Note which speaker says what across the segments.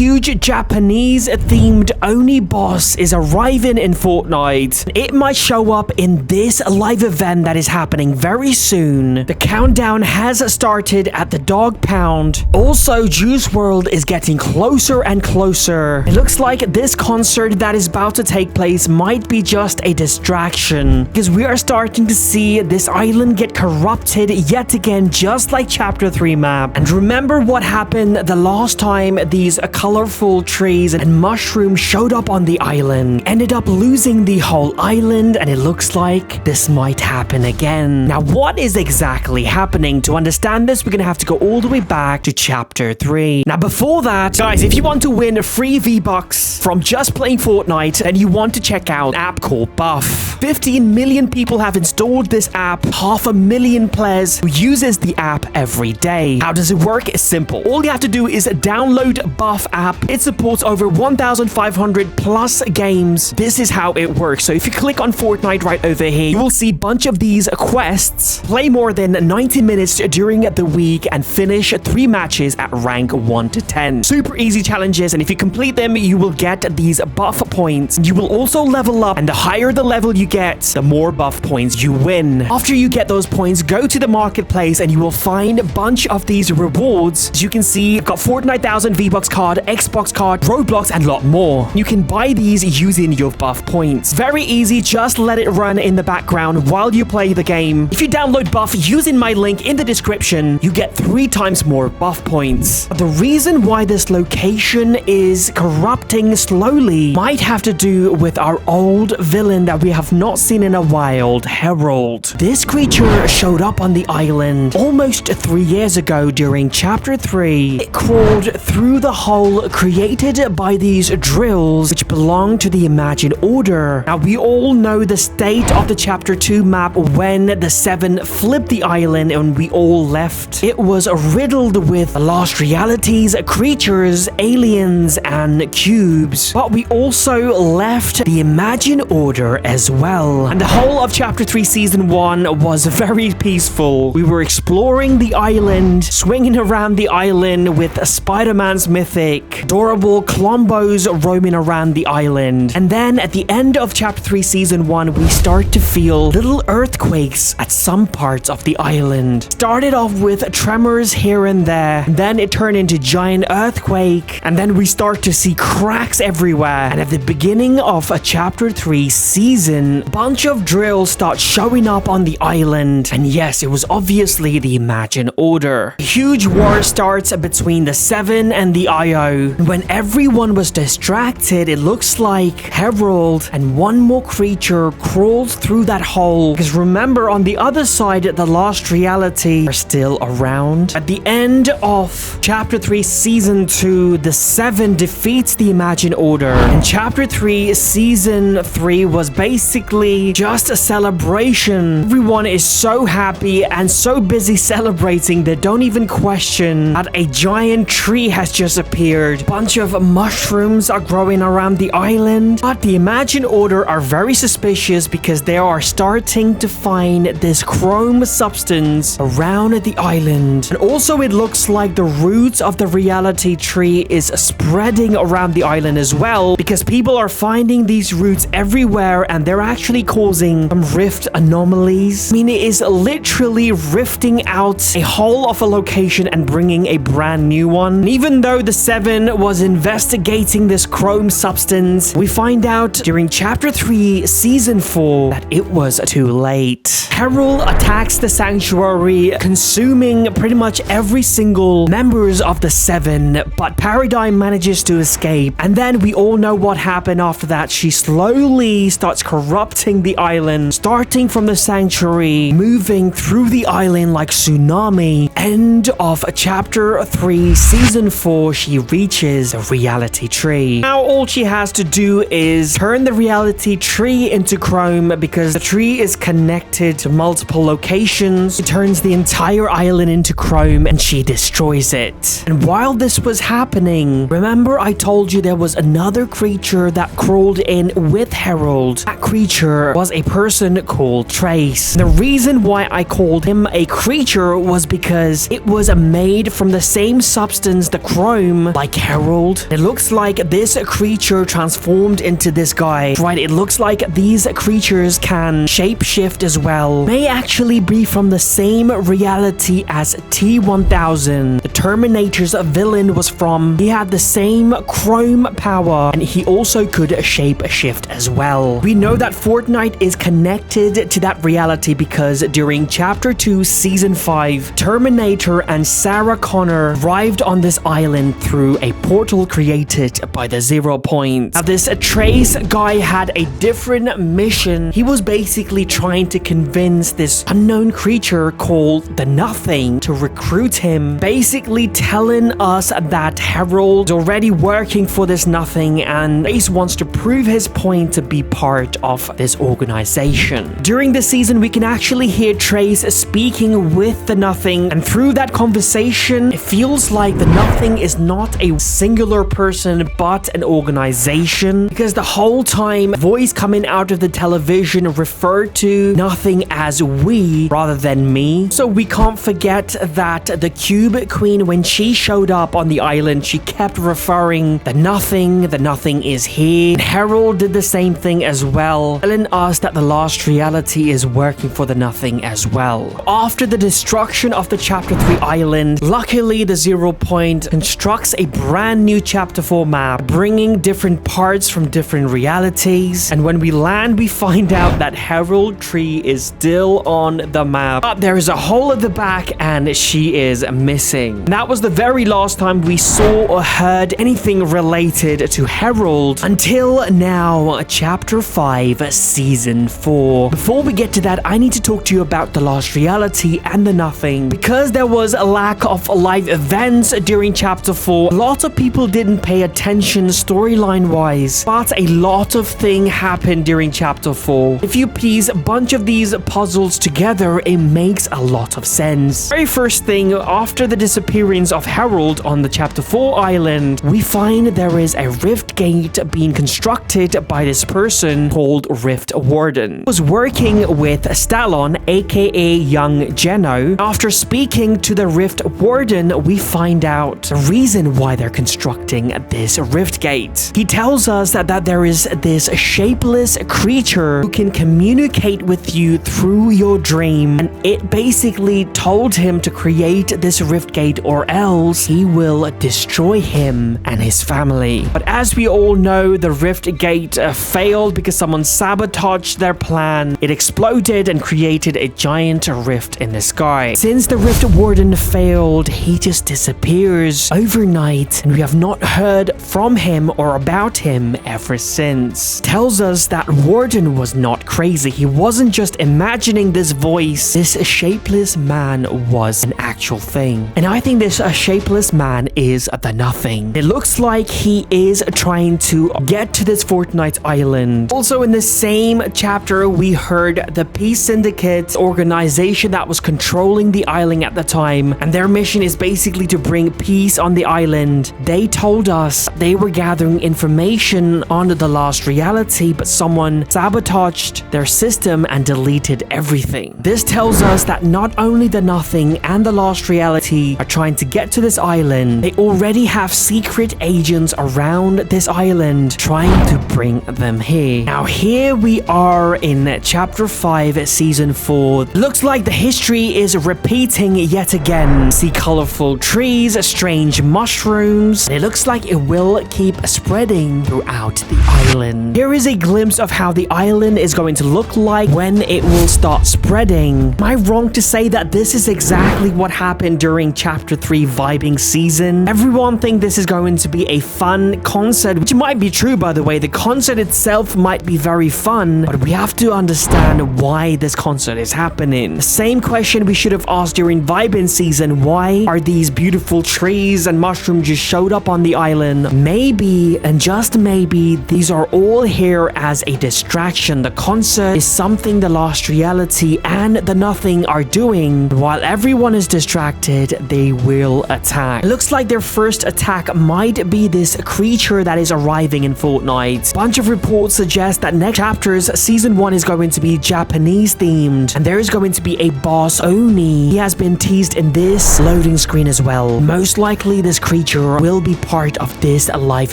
Speaker 1: huge Japanese-themed Oni boss is arriving in Fortnite. It might show up in this live event that is happening very soon. The countdown has started at the dog pound. Also, Juice WRLD is getting closer and closer. It looks like this concert that is about to take place might be just a distraction, because we are starting to see this island get corrupted yet again, just like Chapter 3 map. And remember what happened the last time these colorful trees and mushrooms showed up on the island? Ended up losing the whole island, and it looks like this might happen again. Now, what is exactly happening? To understand this, we're gonna have to go all the way back to Chapter 3. Now, before that, guys, if you want to win free V-Bucks from just playing Fortnite, and you want to check out an app called Buff. 15 million people have installed this app, 500,000 players who uses the app every day. How does it work? It's simple. All you have to do is download Buff app. It supports over 1,500 plus games. This is how it works. So if you click on Fortnite right over here, you will see a bunch of these quests. Play more than 90 minutes during the week and finish 3 matches at rank 1 to 10. Super easy challenges, and if you complete them, you will get these buff points. You will also level up, and the higher the level you get, the more buff points you win. After you get those points, go to the marketplace and you will find a bunch of these rewards. As you can see, I've got Fortnite 1000 V-Bucks card, Xbox card, Roblox, and a lot more. You can buy these using your buff points. Very easy, just let it run in the background while you play the game. If you download Buff using my link in the description, you get 3 times more buff points. The reason why this location is corrupting slowly might have to do with our old villain that we have not seen in a while, Herald. This creature showed up on the island almost 3 years ago during Chapter 3. It crawled through the hole created by these drills, which belong to the Imagined Order. Now, we all know the state of the Chapter 2 map when the 7 flipped the island and we all left. It was riddled with lost realities, creatures, aliens, and cubes. But we also left the Imagined Order as well. And the whole of Chapter 3 Season 1 was very peaceful. We were exploring the island, swinging around the island with Spider-Man's mythic, adorable Clombos roaming around the island. And then at the end of Chapter 3 Season 1, we start to feel little earthquakes at some parts of the island. Started off with tremors here and there, and then it turned into giant earthquake, and then we start to see cracks everywhere. And at the beginning of a Chapter 3 season, a bunch of drills start showing up on the island, and yes, it was obviously the Imagined Order. A huge war starts between the 7 and the IO. When everyone was distracted, it looks like Herald and one more creature crawled through that hole, because remember, on the other side, the lost reality are still around. At the end of Chapter 3 Season 2, the 7 defeats the Imagined Order, and Chapter 3 Season 3 was basically just a celebration. Everyone is so happy and so busy celebrating they don't even question that a giant tree has just appeared. A bunch of mushrooms are growing around the island, but the Imagined Order are very suspicious because they are starting to find this chrome substance around the island. And also, it looks like the roots of the reality tree is spreading around the island as well, because people are finding these roots everywhere and they're actually causing some rift anomalies. I mean, it is literally rifting out a whole of a location and bringing a brand new one. And even though the 7 was investigating this chrome substance, we find out during Chapter 3 Season 4 that it was too late. Herald attacks the sanctuary, consuming pretty much every single members of the 7, but Paradigm manages to escape. And then we all know what happened after that. She slowly starts corrupting the island, starting from the sanctuary, moving through the island like tsunami. End of Chapter 3 Season 4, she reaches the reality tree. Now all she has to do is turn the reality tree into chrome, because the tree is connected to multiple locations. It turns the entire island into chrome and she destroys it. And while this was happening, remember I told you there was another creature that crawled in with Herald. That creature creature was a person called Trace. The reason why I called him a creature was because it was made from the same substance, the chrome, like Harold. It looks like this creature transformed into this guy. Right, it looks like these creatures can shapeshift as well. May actually be from the same reality as T-1000. The Terminator's villain was from. He had the same chrome power, and he also could shapeshift as well. We know that Fortnite is connected to that reality because during Chapter 2, Season 5, Terminator and Sarah Connor arrived on this island through a portal created by the 0 Point. Now, this Trace guy had a different mission. He was basically trying to convince this unknown creature called the Nothing to recruit him, basically telling us that Harold's already working for this Nothing and Trace wants to prove his point to be part of this organization. During the season, we can actually hear Trace speaking with the Nothing, and through that conversation, it feels like the Nothing is not a singular person but an organization, because the whole time voice coming out of the television referred to Nothing as we rather than me. So we can't forget that the Cube Queen, when she showed up on the island, she kept referring the Nothing is here. And Harold did the same thing as well, telling us that the last reality is working for the Nothing as well. After the destruction of the Chapter 3 island, luckily the 0 Point constructs a brand new Chapter 4 map, bringing different parts from different realities. And when we land, we find out that Harold Tree is still on the map, but there is a hole at the back and she is missing. And that was the very last time we saw or heard anything related to Harold until now, Chapter 5, Season 4. Before we get to that, I need to talk to you about the last reality and the Nothing. Because there was a lack of live events during Chapter 4, lots of people didn't pay attention storyline wise, but a lot of things happened during Chapter 4. If you piece a bunch of these puzzles together, it makes a lot of sense. Very first thing, after the disappearance of Harold on the Chapter 4 island, we find there is a rift gate being constructed by this person called Rift Warden. He was working with Stallon, aka Young Geno. After speaking to the Rift Warden, we find out the reason why they're constructing this rift gate. He tells us that there is this shapeless creature who can communicate with you through your dream, and it basically told him to create this rift gate or else he will destroy him and his family. But as we all know, the rift gate failed because someone sabotaged their plan. It exploded and created a giant rift in the sky. Since the Rift Warden failed, he just disappears overnight, and we have not heard from him or about him ever since. Tells us that Warden was not crazy. He wasn't just imagining this voice. This shapeless man was an actual thing. And I think this shapeless man is the Nothing. It looks like he is trying to get to this Fortnite island. Also in the same chapter, we heard the Peace Syndicate organization that was controlling the island at the time, and their mission is basically to bring peace on the island. They told us they were gathering information on the last reality, but someone sabotaged their system and deleted everything. This tells us that not only the Nothing and the last reality are trying to get to this island, they already have secret agents around this island trying to bring them here. Now here we are in Chapter 5, Season 4. Looks like the history is repeating yet again. See colorful trees, strange mushrooms. It looks like it will keep spreading throughout the island. Here is a glimpse of how the island is going to look like when it will start spreading. Am I wrong to say that this is exactly what happened during Chapter 3 vibing season? Everyone think this is going to be a fun concert, which might be true, by the way. The concert itself might be very fun, but we have to understand why this concert is happening. The same question we should have asked during vibing season: why are these beautiful trees and mushrooms just showed up on the island? Maybe, and just maybe, these are all here as a distraction. The concert is something the last reality and the Nothing are doing. While everyone is distracted, they will attack. It looks like their first attack might be this creature that is arriving in Fortnite. A bunch of reports suggest that next chapters, season 1 is going to be Japanese themed, and there is going to be a boss Oni. He has been teased in this loading screen as well. Most likely this creature will be part of this live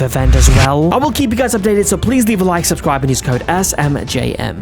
Speaker 1: event as well. I will keep you guys updated, so please leave a like, subscribe, and use code SMJM.